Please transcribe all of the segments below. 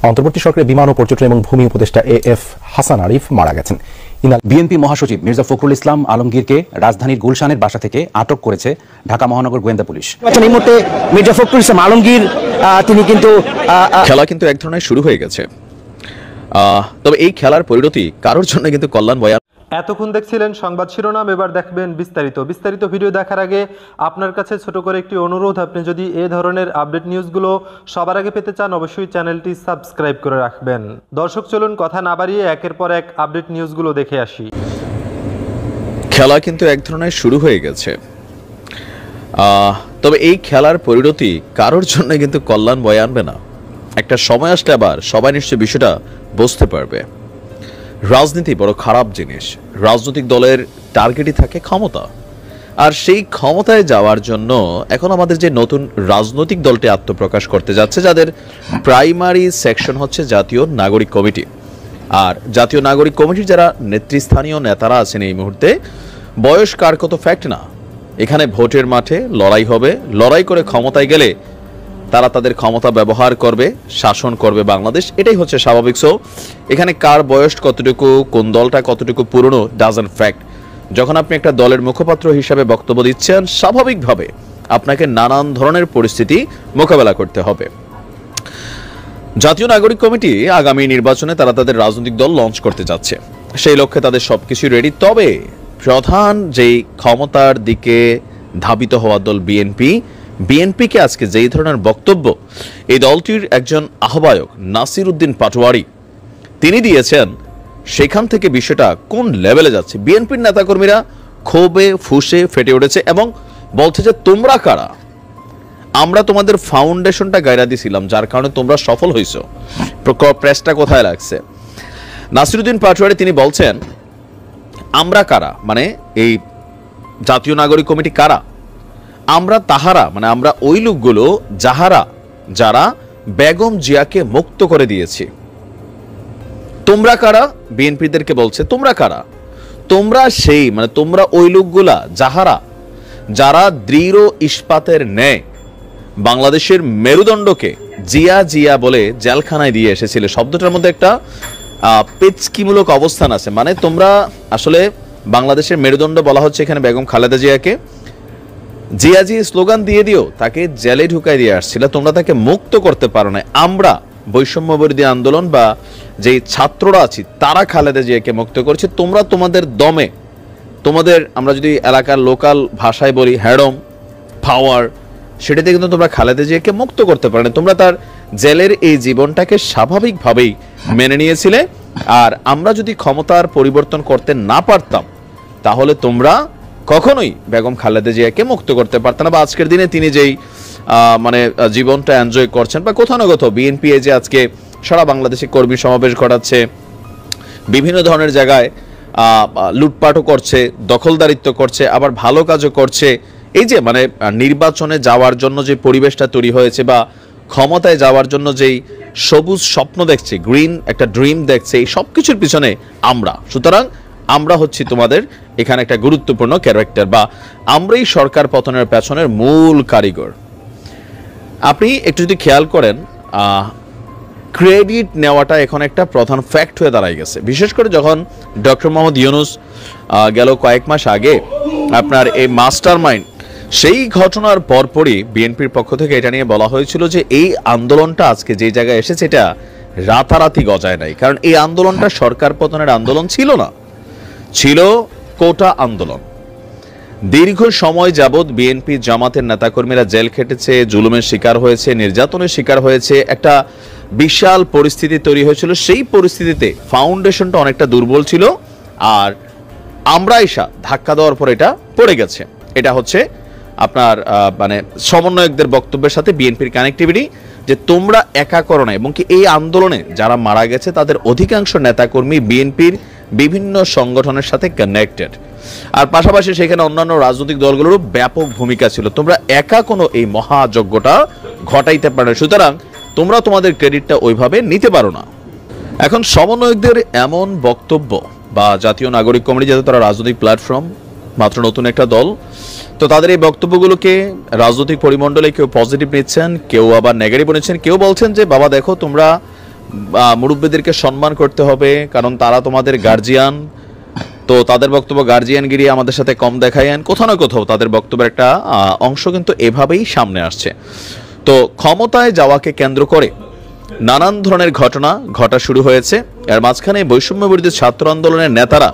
অন্তর্বর্তী সরকারের বিমান ও পর্যটন এবং ভূমি উপদেষ্টা এএফ হাসান আরিফ মারা গেছেন। বিএনপি মহাসচিব মির্জা ফখরুল ইসলাম আলমগীরকে রাজধানীর গুলশানের বাসা থেকে আটক করেছে ঢাকা মহানগর গোয়েন্দা পুলিশ। এই মুহূর্তে মির্জা ফখরুল ইসলাম আলমগীর তিনি কিন্তু খেলা কিন্তু এক ধরনের শুরু হয়ে গেছে, তবে এই খেলার পরিণতি কারোর জন্য কিন্তু কল্যাণ বয়ান। এতক্ষণ দেখছিলেন সংবাদ শিরোনাম, এবার দেখবেন বিস্তারিত ভিডিও দেখার আগে আপনার কাছে ছোট করে একটি অনুরোধ, আপনি যদি এই ধরনের আপডেট নিউজগুলো সবার আগে পেতে চান অবশ্যই চ্যানেলটি সাবস্ক্রাইব করে রাখবেন। দর্শক চলুন কথা না বাড়িয়ে একের পর এক আপডেট নিউজগুলো দেখে আসি। খেলা কিন্তু এক ধরনের শুরু হয়ে গেছে, তবে এই খেলার পরিণতি কারোর জন্য কিন্তু কল্যাণ বয়ে আনবে না। একটা সময় আসলে আবার সবাই নিশ্চয়ই বিষয়টা বুঝতে পারবে। রাজনীতি বড় খারাপ জিনিস। রাজনৈতিক দলের টার্গেটই থাকে ক্ষমতা, আর সেই ক্ষমতায় যাওয়ার জন্য এখন আমাদের যে নতুন রাজনৈতিক দলটি আত্মপ্রকাশ করতে যাচ্ছে, যাদের প্রাইমারি সেকশন হচ্ছে জাতীয় নাগরিক কমিটি। আর জাতীয় নাগরিক কমিটির যারা নেতৃস্থানীয় নেতারা আছেন এই মুহূর্তে, বয়স কার কত ফ্যাক্ট না। এখানে ভোটের মাঠে লড়াই হবে, লড়াই করে ক্ষমতায় গেলে তারা তাদের ক্ষমতা ব্যবহার করবে, শাসন করবে বাংলাদেশ, এটাই হচ্ছে স্বাভাবিক। সো এখানে কার বয়স কতটুকু, কোন দলটা কতটুকু পুরনো ডাজন্ট ফ্যাক্ট। যখন আপনি একটা দলের মুখপাত্র হিসাবে বক্তব্য দিচ্ছেন, স্বাভাবিকভাবে আপনাকে নানান ধরনের পরিস্থিতি মোকাবেলা করতে হবে। জাতীয় নাগরিক কমিটি আগামী নির্বাচনে তারা তাদের রাজনৈতিক দল লঞ্চ করতে যাচ্ছে, সেই লক্ষ্যে তাদের সবকিছু রেডি। তবে প্রধান যেই ক্ষমতার দিকে ধাবিত হওয়া দল বিএনপিকে আজকে যেই ধরনের বক্তব্য এই দলটির একজন আহ্বায়ক নাসির উদ্দিন পাটোয়ারি তিনি দিয়েছেন, সেখান থেকে বিষয়টা কোন লেভেলে যাচ্ছে। বিএনপির নেতাকর্মীরা ক্ষোভে ফুঁসে ফেটে উঠেছে এবং বলছে যে তোমরা কারা, আমরা তোমাদের ফাউন্ডেশনটা গায়রা দিয়েছিলাম, যার কারণে তোমরা সফল হয়েছ। প্রেসটা কোথায় লাগছে? নাসির উদ্দিন পাটোয়ারি তিনি বলছেন আমরা কারা, মানে এই জাতীয় নাগরিক কমিটি কারা? আমরা তাহারা, মানে আমরা ওই লোকগুলো যারা বেগম জিয়াকে মুক্ত করে দিয়েছি। তোমরা কারা? বিএনপিদেরকে বলছে তোমরা কারা? তোমরা সেই, মানে তোমরা ওই লোকগুলা যারা দৃঢ় ইস্পাতের ন্যায় বাংলাদেশের মেরুদণ্ডকে জিয়া বলে জেলখানায় দিয়ে এসেছিলে। শব্দটার মধ্যে একটা পেচকিমূলক অবস্থান আছে, মানে তোমরা আসলে বাংলাদেশের মেরুদণ্ড বলা হচ্ছে এখানে বেগম খালেদা জিয়াকে। জিয়াজি স্লোগান দিয়ে দিও, তাকে জেলে ঢুকাই দিয়ে আসছিল, তোমরা তাকে মুক্ত করতে পারো না। আমরা বৈষম্য বিরোধী আন্দোলন বা যেই ছাত্ররা আছি তারা খালেদা জিয়াকে মুক্ত করছে। তোমরা তোমাদের দমে, তোমাদের আমরা যদি এলাকার লোকাল ভাষায় বলি হ্যাডম পাওয়ার, সেটাতে কিন্তু তোমরা খালেদা জিয়াকে মুক্ত করতে পারো না। তোমরা তার জেলের এই জীবনটাকে স্বাভাবিকভাবেই মেনে নিয়েছিলে। আর আমরা যদি ক্ষমতার পরিবর্তন করতে না পারতাম, তাহলে তোমরা কখনোই বেগম খালেদা জিয়াকে মুক্ত করতে পারতেন না। বা আজকের দিনে তিনি যেই মানে জীবনটা এনজয় করছেন, বা কোথাও না কোথাও বিএনপি যে আজকে সারা বাংলাদেশে কর্মী সমাবেশ ঘটাচ্ছে, বিভিন্ন ধরনের জায়গায় লুটপাটও করছে, দখলদারিত্ব করছে, আবার ভালো কাজও করছে। এই যে মানে নির্বাচনে যাওয়ার জন্য যে পরিবেশটা তৈরি হয়েছে, বা ক্ষমতায় যাওয়ার জন্য যেই সবুজ স্বপ্ন দেখছে, গ্রিন একটা ড্রিম দেখছে, এই সব কিছুর পিছনে সুতরাং আমরা হচ্ছি তোমাদের এখানে একটা গুরুত্বপূর্ণ ক্যারেক্টার, বা আমরাই সরকার পতনের পেছনের মূল কারিগর। আপনি একটু যদি খেয়াল করেন, ক্রেডিট নেওয়াটা এখন একটা প্রধান ফ্যাক্ট হয়ে দাঁড়ায় গেছে। বিশেষ করে যখন ডক্টর মোহাম্মদ ইউনূস গেল কয়েক মাস আগে আপনার এই মাস্টার মাইন্ড, সেই ঘটনার পরপরই বিএনপির পক্ষ থেকে এটা নিয়ে বলা হয়েছিল যে এই আন্দোলনটা আজকে যে জায়গায় এসেছে এটা রাতারাতি গজায় নাই। কারণ এই আন্দোলনটা সরকার পতনের আন্দোলন ছিল না, ছিল কোটা আন্দোলন। দীর্ঘ সময় যাবৎ বিএনপি জামাতের নেতাকর্মীরা জেল খেটেছে, জুলুমের শিকার হয়েছে, নির্যাতনের শিকার হয়েছে, একটা বিশাল পরিস্থিতি তৈরি হয়েছিল। সেই পরিস্থিতিতে ফাউন্ডেশনটা অনেকটা দুর্বল ছিল, আর আমরা এসা ধাক্কা দেওয়ার পর এটা পড়ে গেছে। এটা হচ্ছে আপনার মানে সমন্বয়কদের বক্তব্যের সাথে বিএনপির কানেক্টিভিটি, যে তোমরা একা করো না, এবং কি এই আন্দোলনে যারা মারা গেছে তাদের অধিকাংশ নেতাকর্মী বিএনপির বিভিন্ন সংগঠনের সাথে কানেক্টেড। আর পাশাপাশি সেখানে অন্যান্য রাজনৈতিক দলগুলোরও ব্যাপক ভূমিকা ছিল। তোমরা একা কোনো এই মহাযজ্ঞটা ঘটাইতে পারো না, সুতরাং তোমরা তোমাদের ক্রেডিটটা ওইভাবে নিতে পারো না। এখন সমন্বয়কদের এমন বক্তব্য, বা জাতীয় নাগরিক কমিটি যাতে তারা রাজনৈতিক প্ল্যাটফর্ম, মাত্র নতুন একটা দল, তো তাদের এই বক্তব্যগুলোকে রাজনৈতিক পরিমণ্ডলে কেউ পজিটিভ নিচ্ছেন, কেউ আবার নেগেটিভ নিচ্ছেন। কেউ বলছেন যে বাবা দেখো, তোমরা মুরব্বীদেরকে সম্মান করতে হবে, কারণ তারা তোমাদের গার্জিয়ান। তো তাদের বক্তব্য গার্জিয়ানগিরি আমাদের সাথে কম দেখায়েন, কোথাও না কোথাও তাদের বক্তব্যের একটা অংশ কিন্তু এভাবেই সামনে আসছে। তো ক্ষমতায় যাওয়াকে কেন্দ্র করে নানান ধরনের ঘটনা ঘটা শুরু হয়েছে। এর মাঝখানে বৈষম্য বিরোধী ছাত্র আন্দোলনের নেতারা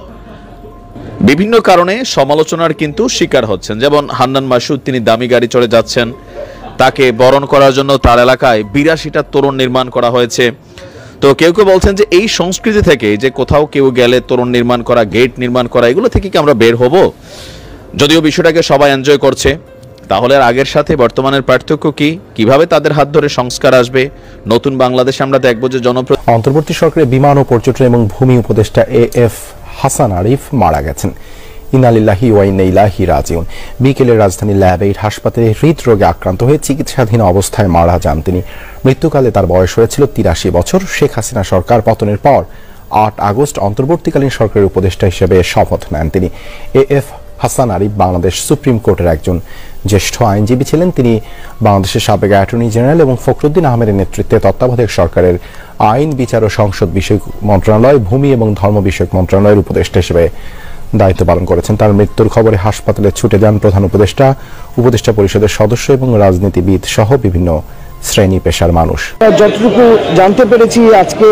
বিভিন্ন কারণে সমালোচনার কিন্তু শিকার হচ্ছেন। যেমন হান্নান মাসুদ, তিনি দামি গাড়ি চড়ে যাচ্ছেন, তাকে বরণ করার জন্য তার এলাকায় 82টা তোরণ নির্মাণ করা হয়েছে। তো কেউ কেউ বলছেন যে এই সংস্কৃতি থেকে, যে কোথাও কেউ গেলে তোরণ নির্মাণ করা, গেট নির্মাণ করা, এগুলো থেকে কি আমরা বের হব? যদিও বিষয়টাকে সবাই এনজয় করছে, তাহলে আর আগের সাথে বর্তমানের পার্থক্য কি? কিভাবে তাদের হাত ধরে সংস্কার আসবে? নতুন বাংলাদেশে আমরা দেখব যে অন্তর্বর্তী সরকারের বিমান ও পর্যটন এবং ভূমি উপদেষ্টা এএফ হাসান আরিফ মারা গেছেন। ইন্না লিল্লাহি ওয়া ইন্না ইলাইহি রাজিউন। বিকেলে রাজধানীর ল্যাব-8 হাসপাতালে হৃদরোগে আক্রান্ত হয়ে চিকিৎসাধীন অবস্থায় মারা যান তিনি। মৃত্যুকালে তার বয়স হয়েছিল 83 বছর। শেখ হাসিনা সরকার পতনের পর 8 আগস্ট অন্তর্বর্তীকালীন সরকারের উপদেষ্টা হিসেবে শপথ নেন তিনি। এএফ হাসান আরিফ বাংলাদেশ সুপ্রিম কোর্টের একজন জ্যেষ্ঠ আইনজীবী ছিলেন। তিনি বাংলাদেশের সাবেক অ্যাটর্নি জেনারেল এবং ফখরুদ্দিন আহমেদের নেতৃত্বে তত্ত্বাবধায়ক সরকারের আইন, বিচার ও সংসদ বিষয়ক মন্ত্রণালয়, ভূমি এবং ধর্ম বিষয়ক মন্ত্রণালয়ের উপদেষ্টা হিসেবে দায়িত্ব পালন করেছেন। তার মৃত্যুর খবরে হাসপাতালে ছুটে যান প্রধান উপদেষ্টা, উপদেষ্টা পরিষদের সদস্য এবং রাজনীতিবিদ সহ বিভিন্ন শ্রেণী পেশার মানুষ। যতটুকু জানতে পেরেছি, আজকে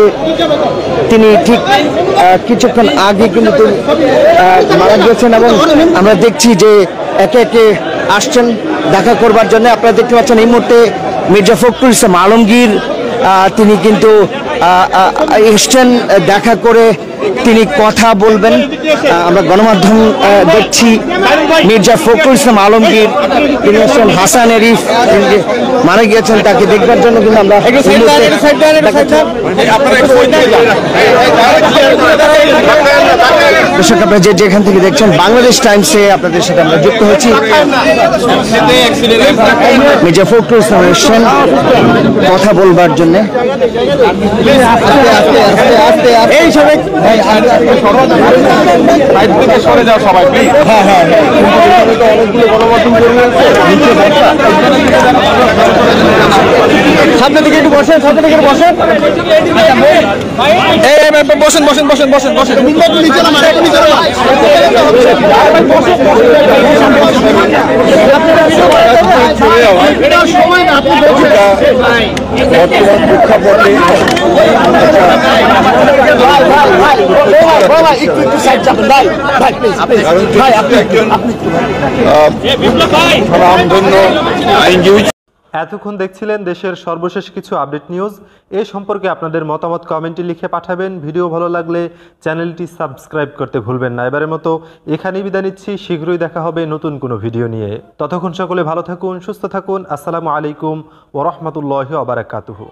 তিনি ঠিক কিছুক্ষণ আগে কিন্তু মারা গিয়েছেন এবং আমরা দেখছি যে একে একে আসছেন দেখা করবার জন্য। আপনারা দেখতে পাচ্ছেন এই মুহূর্তে মির্জা ফখরুল ইসলাম আলমগীর তিনি কিন্তু এসছেন দেখা করে তিনি কথা বলবেন। আমরা গণমাধ্যম দেখছি মির্জা ফখরুল ইসলাম আলমগীর, তিনি হচ্ছেন হাসান আরিফ, তিনি মারা গিয়েছেন, তাকে দেখবার জন্য কিন্তু আমরা দর্শক আপনারা যেখান থেকে দেখছেন বাংলাদেশ টাইমসে আপনাদের সাথে আমরা যুক্ত হয়েছি। মির্জা ফখরুল ইসলাম এসছেন কথা বলবার জন্য। সামনে দিকে একটু বসেন, সামনে দিকে বসেন, বসেন বসেন বসেন বসেন বসেন। বর্তমান প্রেক্ষাপটে এতক্ষণ দেখছিলেন দেশের সর্বশেষ কিছু আপডেট নিউজ। এ সম্পর্কে আপনাদের মতামত কমেন্টে লিখে পাঠাবেন। ভিডিও ভালো লাগলে চ্যানেলটি সাবস্ক্রাইব করতে ভুলবেন না। এবারের মতো এখানেই বিদায় নিচ্ছি। শীঘ্রই দেখা হবে নতুন কোনো ভিডিও নিয়ে। ততক্ষণ সকলে ভালো থাকুন, সুস্থ থাকুন। আসসালামু আলাইকুম ওয়া রাহমাতুল্লাহি ওয়া বারাকাতুহু।